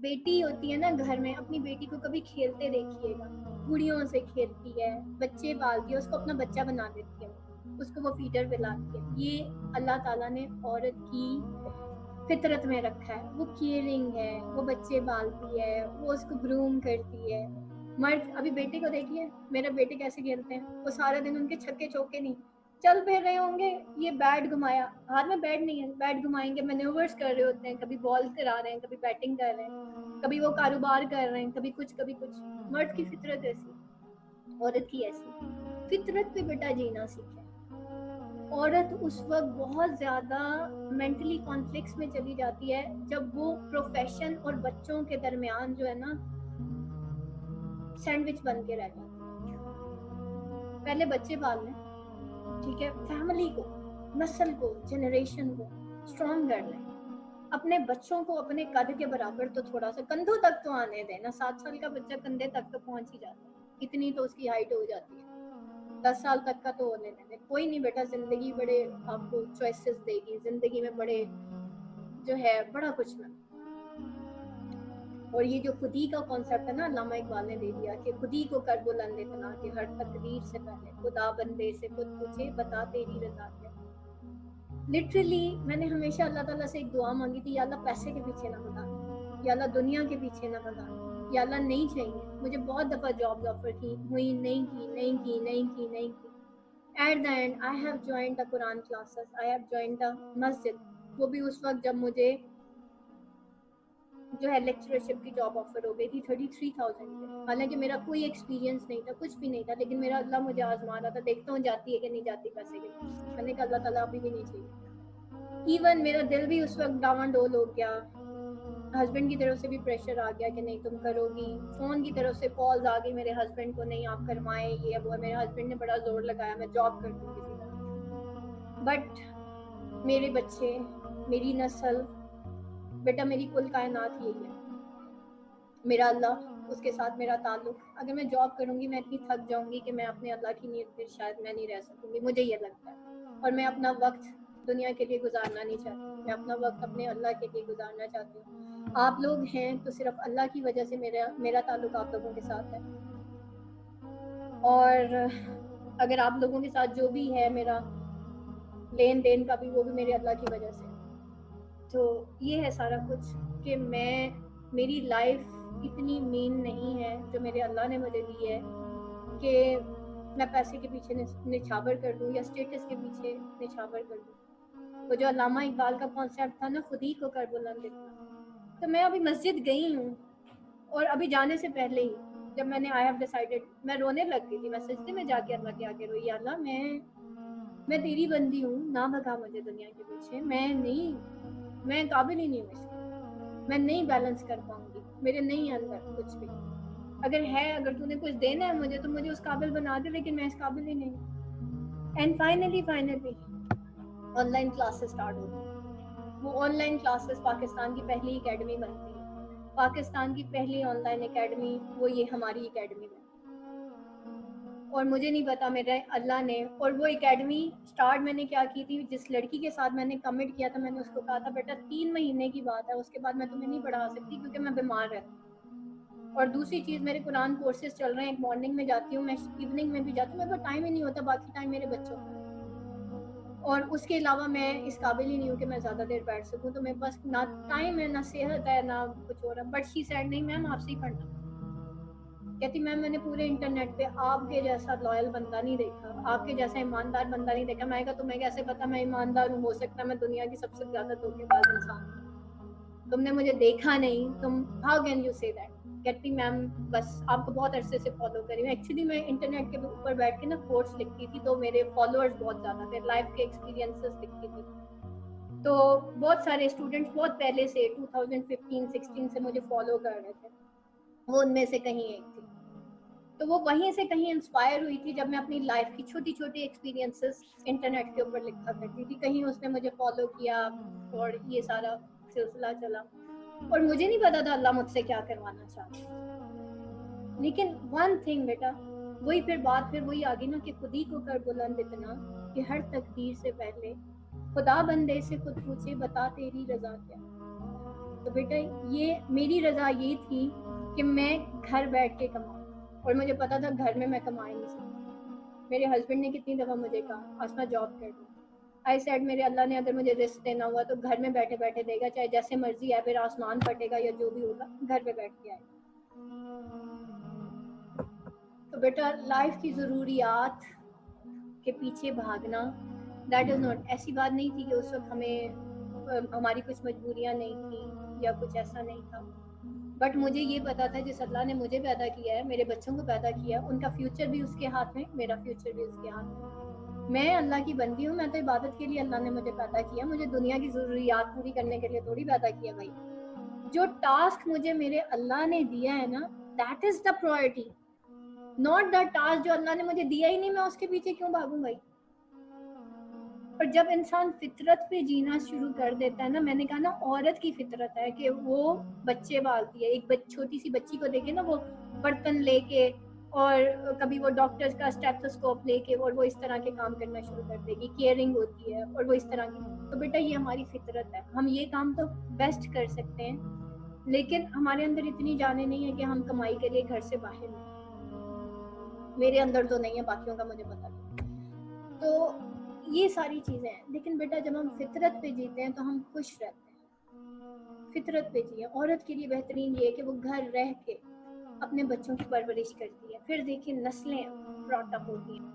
بیٹی ہوتی ہے نا گھر میں، اپنی بیٹی کو کبھی کھیلتے دیکھیے گا، گڑیوں سے کھیلتی ہے، بچے پالتی ہے، اس کو اپنا بچہ بنا دیتی ہے، اس کو وہ فیڈر پلاتی ہے. یہ اللہ تعالیٰ نے عورت کی فطرت میں رکھا ہے. وہ کیئرنگ ہے، وہ بچے پالتی ہے، وہ اس کو گروم کرتی ہے. مرد ابھی بیٹے کو دیکھیے، میرے بیٹے کیسے کھیلتے ہیں، وہ سارا دن ان کے چھکے چوکے نہیں، چل پھر رہے ہوں گے، یہ بیٹ گھمایا، ہاتھ میں بیٹ نہیں ہے، بیٹ گھمائیں گے، مینیورز کر رہے ہوتے ہیں، کبھی بال کرا رہے ہیں، کبھی بیٹنگ کر رہے ہیں، کبھی وہ کاروبار کر رہے ہیں، کبھی کچھ کبھی کچھ. مرد کی فطرت ایسی، عورت کی ایسی. فطرت پہ بیٹا جینا سیکھے. عورت اس وقت بہت زیادہ مینٹلی کانفلکٹس میں چلی جاتی ہے جب وہ پروفیشن اور بچوں کے درمیان جو ہے نا سینڈوچ بن کے رہ جاتی ہے. پہلے بچے پال لیں، ٹھیک ہے، فیملی کو، نسل کو، جنریشن کو اسٹرانگ کر لیں. اپنے بچوں کو اپنے قد کے برابر تو تھوڑا سا کندھوں تک تو آنے دیں نا. 7 سال کا بچہ کندھے تک تو پہنچ ہی جاتا ہے، اتنی تو اس کی ہائٹ ہو جاتی ہے. 10 سال تک کا تو ہونے دیں. کوئی نہیں بیٹا، زندگی بڑے آپ کو چوائسیز دے گی، زندگی میں بڑے جو ہے بڑا کچھ میں. اور یہ جو خودی کا کانسیپٹ ہے نا، علامہ اقبال نے دے دیا کہ خودی کو کر بلند اتنا کہ ہر تقدیر سے پہلے خدا بندے سے خود پوچھے بتا تیری رضا کیا. لٹرلی میں نے ہمیشہ اللہ تعالیٰ سے ایک دعا مانگی تھی، یا اللہ پیسے کے پیچھے نہ بھگانا، یا اللہ دنیا کے پیچھے نہ بھگانا، یا اللہ نہیں چاہیے. مجھے بہت دفعہ جاب آفر کی ہوئی، نہیں کی نہیں کی نہیں کی نہیں کی. At the end I have joined the Quran classes, I have joined the masjid. وہ بھی اس وقت جب مجھے جو ہے لیکچرشپ کی جاب آفر ہو گئی تھی 33,000 پہ. حالانکہ میرا کوئی ایکسپیرینس نہیں تھا، کچھ بھی نہیں تھا، لیکن میرا اللہ مجھے آزما رہا تھا، دیکھتا ہوں جاتی ہے کہ نہیں جاتی پیسے کے پیچھے. میں نے کہا اللہ تعالیٰ ابھی بھی نہیں چاہیے. ایون میرا دل بھی اس وقت ڈاون ڈول ہو گیا. ہسبینڈ کی طرف سے بھی پریشر آ گیا کہ نہیں تم کرو گی. فون کی طرف سے کالز آ گئی میرے ہسبینڈ کو، نہیں آپ کروائیں یہ وہ. میرے ہسبینڈ نے بڑا زور لگایا میں جاب کر دوں کسی طرح. بٹ میرے بچے، میری نسل، بیٹا میری کل کائنات یہی ہے. میرا اللہ، اس کے ساتھ میرا تعلق. اگر میں جاب کروں گی میں اتنی تھک جاؤں گی کہ میں اپنے اللہ کی نیت پہ شاید میں نہیں رہ سکوں گی، مجھے یہ لگتا ہے. اور میں اپنا وقت دنیا کے لیے گزارنا نہیں چاہتی، میں اپنا وقت اپنے اللہ کے لیے گزارنا چاہتی ہوں. آپ لوگ ہیں تو صرف اللہ کی وجہ سے میرا تعلق آپ لوگوں کے ساتھ ہے. اور اگر آپ لوگوں کے ساتھ جو بھی ہے میرا لین دین کا بھی، وہ بھی میرے اللہ کی وجہ سے. تو یہ ہے سارا کچھ کہ میری لائف اتنی مین نہیں ہے جو میرے اللہ نے مجھے دی ہے کہ میں پیسے کے پیچھے نچھاور کر دوں یا اسٹیٹس کے پیچھے نچھاور کر دوں. وہ جو علامہ اقبال کا کانسیپٹ تھا نا، خودی کو کر بلند اتنا. تو میں ابھی مسجد گئی ہوں، اور ابھی جانے سے پہلے ہی جب میں نے آئی ہیو ڈیسائیڈڈ، میں رونے لگ گئی تھی. میں سجدے میں جا کے اللہ کے آگے روئی، یا اللہ میں تیری بندی ہوں، نہ بھگا مجھے دنیا کے پیچھے. میں قابل ہی نہیں ہوں اس کے، میں نہیں بیلنس کر پاؤں گی، میرے نہیں اندر کچھ بھی. اگر تو نے کچھ دینا ہے مجھے تو مجھے اس قابل بنا دے، لیکن میں اس قابل ہی نہیں ہوں. And finally on line classes start ہوتی ہیں. وہ آن لائن کلاسز پاکستان کی پہلی اکیڈمی بنتی ہے. پاکستان کی پہلی آن لائن اکیڈمی وہ یہ ہماری اکیڈمی ہے. اور مجھے نہیں پتا میرے اللہ نے، اور وہ اکیڈمی سٹارٹ میں نے کیا کی تھی، جس لڑکی کے ساتھ میں نے کمٹ کیا تھا میں نے اس کو کہا تھا بیٹا 3 مہینے کی بات ہے، اس کے بعد میں تمہیں نہیں پڑھا سکتی کیونکہ میں بیمار رہتی ہوں. اور دوسری چیز میرے قرآن کورسز چل رہے ہیں، ایک مارننگ میں جاتی ہوں، میں ایوننگ میں بھی جاتی ہوں، میرے پاس ٹائم ہی نہیں ہوتا، باقی ٹائم میرے بچوں کا. اور اس کے علاوہ میں اس قابل ہی نہیں ہوں کہ میں زیادہ دیر بیٹھ سکوں. تو میرے پاس نہ ٹائم ہے، نہ صحت ہے، نہ کچھ اور ہے. بٹ شی سیڈ نہیں میم آپ سے ہی پڑھنا. کہتی میم میں نے پورے انٹرنیٹ پہ آپ کے جیسا لائل بندہ نہیں دیکھا، آپ کے جیسا ایماندار بندہ نہیں دیکھا. میں کہا تمہیں کیسے پتا میں ایماندار ہوں؟ ہو سکتا ہے میں دنیا کی سب سے زیادہ دھوکے باز انسان ہوں. تم نے مجھے دیکھا نہیں، تم ہاؤ کین یو سے دیٹ. کہتی میم بس آپ کو بہت عرصے سے فالو کری ہوں. ایکچولی میں انٹرنیٹ کے اوپر بیٹھ کے نا کوٹس لکھتی تھی، تو میرے فالوورز بہت زیادہ تھے، لائف کے ایکسپیرینسز لکھتی تھی. تو بہت سارے اسٹوڈنٹس بہت پہلے سے 2015-16 سے مجھے فالو کر رہے تھے، وہ ان میں سے کہیں ایک تھی. تو وہ وہیں سے کہیں انسپائر ہوئی تھی جب میں اپنی لائف کی چھوٹی چھوٹی ایکسپیرینسز انٹرنیٹ کے اوپر لکھا کرتی تھی. کہیں اس نے مجھے فالو کیا اور یہ سارا سلسلہ چلا. اور مجھے نہیں پتا تھا اللہ مجھ سے کیا کروانا چاہتا. لیکن ون تھنگ بیٹا، وہی پھر بات پھر وہی آگی نا کہ خودی کو کر بلند اتنا کہ ہر تقدیر سے پہلے خدا بندے سے خود پوچھے بتا تیری رضا کیا. تو بیٹا یہ میری رضا یہ تھی کہ میں گھر بیٹھ کے کماؤں، اور مجھے پتا تھا گھر میں کما ہی نہیں سکتی. میرے ہسبینڈ نے کتنی دفعہ مجھے کہا آسما جاب کر لوں. آئی سیڈ میرے اللہ نے اگر مجھے رزق دینا ہوا تو گھر میں بیٹھے بیٹھے دے گا، چاہے جیسے مرضی ہے، پھر آسمان پھٹے گا یا جو بھی ہوگا گھر پہ بیٹھ کے آئے گا. تو بیٹا لائف کی ضروریات کے پیچھے بھاگنا دیٹ از ناٹ، ایسی بات نہیں تھی کہ اس وقت ہماری کچھ مجبوریاں نہیں تھیں یا کچھ ایسا نہیں تھا، بٹ مجھے یہ پتا تھا جس اللہ نے مجھے پیدا کیا ہے، میرے بچوں کو پیدا کیا، ان کا فیوچر بھی اس کے ہاتھ میں، میرا فیوچر بھی اس کے ہاتھ میں. میں اللہ کی بندی ہوں، میں تو عبادت کے لیے اللہ نے مجھے پیدا کیا، مجھے دنیا کی ضروریات پوری کرنے کے لیے تھوڑی پیدا کیا بھائی. جو ٹاسک مجھے میرے اللہ نے دیا ہے نا that is the priority, not the task جو اللہ نے مجھے دیا ہی نہیں، میں اس کے پیچھے کیوں بھاگوں بھائی. پر جب انسان فطرت پہ جینا شروع کر دیتا ہے نا، میں نے کہا نا عورت کی فطرت ہے کہ وہ بچے پالتی ہے. ایک چھوٹی سی بچی کو دیکھے نا، وہ برتن لے کے اور کبھی وہ ڈاکٹر کا اسٹیتھوسکوپ لے کے اور وہ اس طرح کے کام کرنا شروع کر دے گی، کیئرنگ ہوتی ہے اور وہ اس طرح کی. تو بیٹا یہ ہماری فطرت ہے، ہم یہ کام تو بیسٹ کر سکتے ہیں، لیکن ہمارے اندر اتنی جانیں نہیں ہے کہ ہم کمائی کے لیے گھر سے باہر نکلیں. میرے اندر تو نہیں ہے، باقیوں کا مجھے پتا نہیں. تو یہ ساری چیزیں ہیں. لیکن بیٹا جب ہم فطرت پہ جیتے ہیں تو ہم خوش رہتے ہیں. فطرت پہ جیے. عورت کے لیے بہترین یہ ہے کہ وہ گھر رہ کے اپنے بچوں کی پرورش کرتی ہے، پھر دیکھیں نسلیں براٹ اپ ہوتی ہیں.